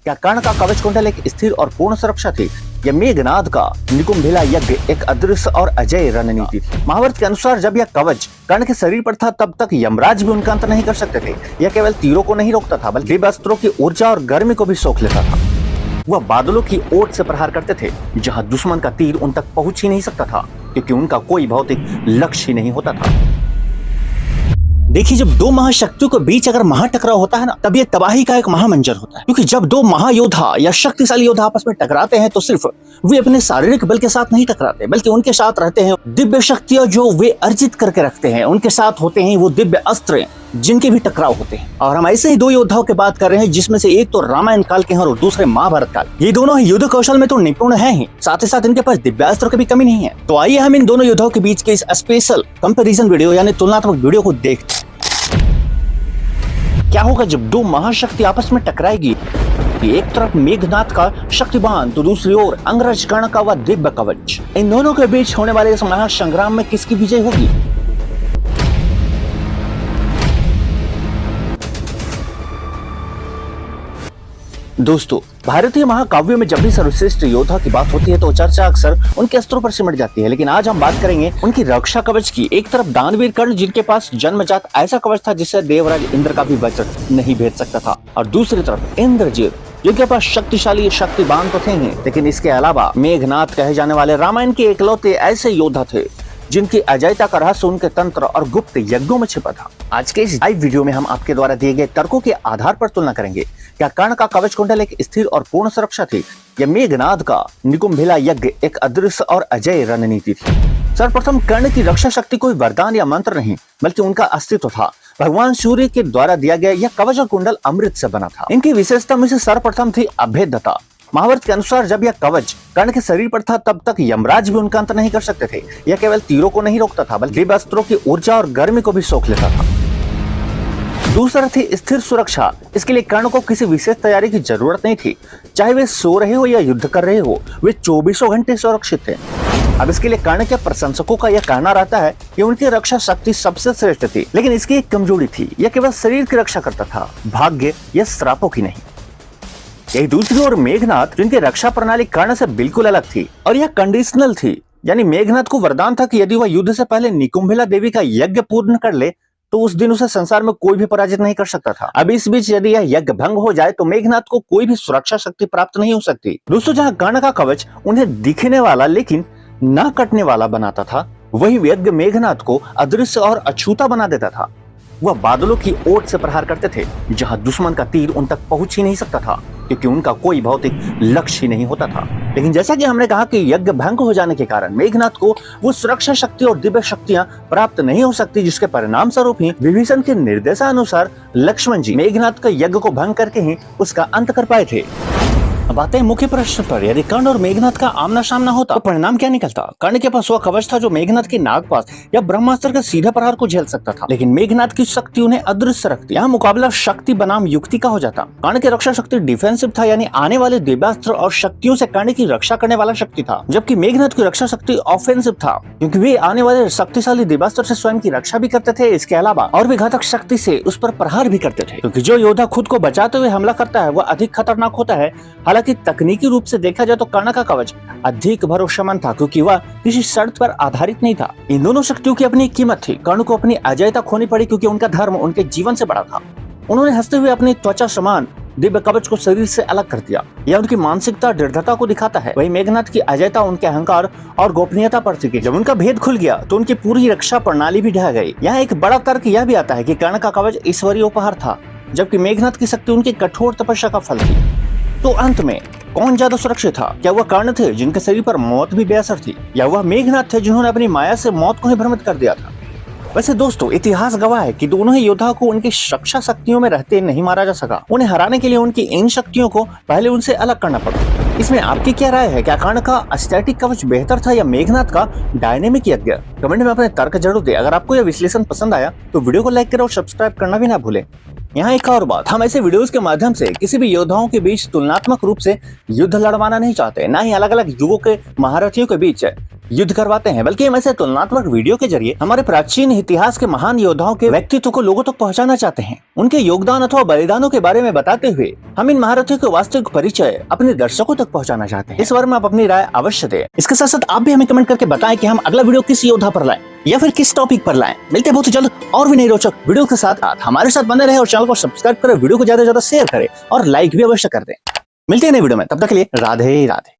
क्या कर्ण का कवच कुंडल एक स्थिर और पूर्ण सुरक्षा थी, या मेघनाद का निकुंभिला यज्ञ एक अदृश्य और अजय रणनीति थी? महाभारत के अनुसार जब यह कवच कर्ण के शरीर पर था तब तक यमराज भी उनका अंत नहीं कर सकते थे। यह केवल तीरों को नहीं रोकता था, बल्कि दिव्य अस्त्रों की ऊर्जा और गर्मी को भी सोख लेता था। वह बादलों की ओट से प्रहार करते थे, जहां दुश्मन का तीर उन तक पहुंच ही नहीं सकता था, क्योंकि उनका कोई भौतिक लक्ष्य ही नहीं होता था। देखिए, जब दो महाशक्तियों के बीच अगर महाटकराव होता है ना, तब यह तबाही का एक महामंजर होता है। क्योंकि जब दो महायोद्धा या शक्तिशाली योद्धा आपस में टकराते हैं तो सिर्फ वे अपने शारीरिक बल के साथ नहीं टकराते, बल्कि उनके साथ रहते हैं दिव्य शक्तियां जो वे अर्जित करके रखते हैं। उनके साथ होते हैं वो दिव्य अस्त्र जिनके भी टकराव होते हैं। और हम ऐसे ही दो योद्धाओं की बात कर रहे हैं, जिसमें से एक तो रामायण काल के हैं और दूसरे महाभारत काल। ये दोनों युद्ध कौशल में तो निपुण हैं ही, साथ ही साथ इनके पास दिव्यास्त्र की भी कमी नहीं है। तो आइए हम इन दोनों योद्धाओं के बीच के इस स्पेशल कंपैरिजन वीडियो यानी तुलनात्मक वीडियो को देखते हैं। क्या होगा जब दो महाशक्ति आपस में टकराएगी? एक तरफ मेघनाद का शक्तिबान तो दूसरी ओर अंगरज कर्ण का वह दिव्य कवच। इन दोनों के बीच होने वाले इस महासंग्राम में किसकी विजय होगी? दोस्तों, भारतीय महाकाव्यों में जब भी सर्वश्रेष्ठ योद्धा की बात होती है तो चर्चा अक्सर उनके अस्त्रों पर सिमट जाती है, लेकिन आज हम बात करेंगे उनकी रक्षा कवच की। एक तरफ दानवीर कर्ण, जिनके पास जन्मजात ऐसा कवच था जिससे देवराज इंद्र का भी वज्र नहीं भेद सकता था, और दूसरी तरफ इंद्रजीत, जिनके पास शक्तिशाली शक्तिबान तो थे ही, लेकिन इसके अलावा मेघनाद कहे जाने वाले रामायण के एकलौते ऐसे योद्धा थे जिनकी अजयता का रहस्य उनके तंत्र और गुप्त यज्ञों में छिपा था। आज के इस लाइव वीडियो में हम आपके द्वारा दिए गए तर्कों के आधार पर तुलना करेंगे। क्या कर्ण का कवच कुंडल एक स्थिर और पूर्ण सुरक्षा थी, या मेघनाद का निकुंभिला यज्ञ एक अदृश्य और अजय रणनीति थी? सर्वप्रथम, कर्ण की रक्षा शक्ति कोई वरदान या मंत्र नहीं, बल्कि उनका अस्तित्व था। भगवान सूर्य के द्वारा दिया गया यह कवच और कुंडल अमृत से बना था। इनकी विशेषता में से सर्वप्रथम थी अभेद्यता। महाभारत के अनुसार जब यह कवच कर्ण के शरीर पर था तब तक यमराज भी उनका अंत नहीं कर सकते थे। यह केवल तीरों को नहीं रोकता था, बल्कि दिव्य अस्त्रों की ऊर्जा और गर्मी को भी सोख लेता था। दूसरा थी स्थिर सुरक्षा। इसके लिए कर्ण को किसी विशेष तैयारी की जरूरत नहीं थी। चाहे वे सो रहे हो या युद्ध कर रहे हो, वे 24 घंटे सुरक्षित थे। अब इसके लिए कर्ण के प्रशंसकों का यह कहना रहता है कि उनकी रक्षा शक्ति सबसे श्रेष्ठ थी, लेकिन इसकी एक कमजोरी थी, यह केवल शरीर की रक्षा करता था, भाग्य या श्रापों की नहीं। यही दूसरी ओर मेघनाद, जिनकी रक्षा प्रणाली कर्ण से बिल्कुल अलग थी, और यह कंडीशनल थी। यानी मेघनाद को वरदान था कि यदि वह युद्ध से पहले निकुंभिला देवी का यज्ञ पूर्ण कर ले तो उस दिन उसे संसार में कोई भी पराजित नहीं कर सकता था। अब इस बीच यदि यह यज्ञ भंग हो जाए तो मेघनाद को कोई भी सुरक्षा शक्ति प्राप्त नहीं हो सकती। दोस्तों, जहां कर्ण का कवच उन्हें दिखने वाला लेकिन न कटने वाला बनाता था, वही यज्ञ मेघनाद को अदृश्य और अछूता बना देता था। वह बादलों की ओट से प्रहार करते थे, जहां दुश्मन का तीर उन तक पहुंच ही नहीं सकता था, क्योंकि उनका कोई भौतिक लक्ष्य ही नहीं होता था। लेकिन जैसा कि हमने कहा कि यज्ञ भंग हो जाने के कारण मेघनाद को वो सुरक्षा शक्ति और दिव्य शक्तियां प्राप्त नहीं हो सकती, जिसके परिणाम स्वरूप ही विभीषण के निर्देशानुसार लक्ष्मण जी मेघनाद का यज्ञ को भंग करके ही उसका अंत कर पाए थे। अब आते हैं मुख्य प्रश्न पर। यदि कर्ण और मेघनाद का आमना सामना होता तो परिणाम क्या निकलता? कर्ण के पास वह कवच था जो मेघनाद के नागपाश या ब्रह्मास्त्र के सीधे प्रहार को झेल सकता था, लेकिन मेघनाद की शक्ति उन्हें अदृश्य रखती। यहाँ मुकाबला शक्ति बनाम युक्ति का हो जाता। कर्ण की रक्षा शक्ति डिफेंसिव था, यानी आने वाले दिव्यास्त्र और शक्तियों से कर्ण की रक्षा करने वाला शक्ति था, जबकि मेघनाद की रक्षा शक्ति ऑफेंसिव था, क्योंकि वे आने वाले शक्तिशाली दिव्यास्त्र से स्वयं की रक्षा भी करते थे। इसके अलावा और भी घातक शक्ति से उस पर प्रहार भी करते थे, क्योंकि जो योद्धा खुद को बचाते हुए हमला करता है वह अधिक खतरनाक होता है। हालांकि तकनीकी रूप से देखा जाए तो कर्ण का कवच अधिक भरोसेमंद था, क्योंकि वह किसी शर्त पर आधारित नहीं था। इन दोनों शक्तियों की अपनी कीमत थी। कर्ण को अपनी अजयता खोनी पड़ी, क्योंकि उनका धर्म उनके जीवन से बड़ा था। उन्होंने हंसते हुए अपनी त्वचा समान दिव्य कवच को शरीर से अलग कर दिया। यह उनकी मानसिकता दृढ़ता को दिखाता है। वही मेघनाद की अजयता उनके अहंकार और गोपनीयता पर थी। जब उनका भेद खुल गया तो उनकी पूरी रक्षा प्रणाली भी ढह गई। यहाँ एक बड़ा तर्क यह भी आता है कि कर्ण का कवच ईश्वरीय उपहार था, जबकि मेघनाद की शक्ति उनकी कठोर तपस्या का फल थी। तो अंत में कौन ज्यादा सुरक्षित था? क्या वह कर्ण थे जिनके शरीर पर मौत भी बेअसर थी, या वह मेघनाद थे जिन्होंने अपनी माया से मौत को ही भ्रमित कर दिया था? वैसे दोस्तों, इतिहास गवाह है कि दोनों ही योद्धा को उनकी रक्षा शक्तियों में रहते नहीं मारा जा सका। उन्हें हराने के लिए उनकी इन शक्तियों को पहले उनसे अलग करना पड़ा। इसमें आपकी क्या राय है? क्या कर्ण का स्टैटिक कवच बेहतर था या मेघनाद का डायनेमिक यज्ञ? कमेंट में अपने तर्क जरूर दें। अगर आपको यह विश्लेषण पसंद आया तो वीडियो को लाइक करें और सब्सक्राइब करना भी ना भूलें। यहाँ एक और बात, हम ऐसे वीडियोस के माध्यम से किसी भी योद्धाओं के बीच तुलनात्मक रूप से युद्ध लड़वाना नहीं चाहते, ना ही अलग अलग युगों के महारथियों के बीच युद्ध करवाते हैं, बल्कि हम ऐसे तुलनात्मक वीडियो के जरिए हमारे प्राचीन इतिहास के महान योद्धाओं के व्यक्तित्व को लोगों तक पहुंचाना चाहते हैं। उनके योगदान अथवा बलिदानों के बारे में बताते हुए हम इन महारथियों के वास्तविक परिचय अपने दर्शकों तक पहुंचाना चाहते हैं। इस बारे में आप अपनी राय अवश्य दें। इसके साथ साथ आप भी हमें कमेंट करके बताएं कि हम अगला वीडियो किस योद्धा पर लाएं या फिर किस टॉपिक पर लाएं। मिलते हैं बहुत जल्द और भी नई रोचक वीडियो के साथ। हमारे साथ बने रहे और चैनल को सब्सक्राइब करें, वीडियो को ज्यादा से ज्यादा शेयर करें और लाइक भी अवश्य कर दें। मिलते हैं नई वीडियो में, तब तक के लिए राधे राधे।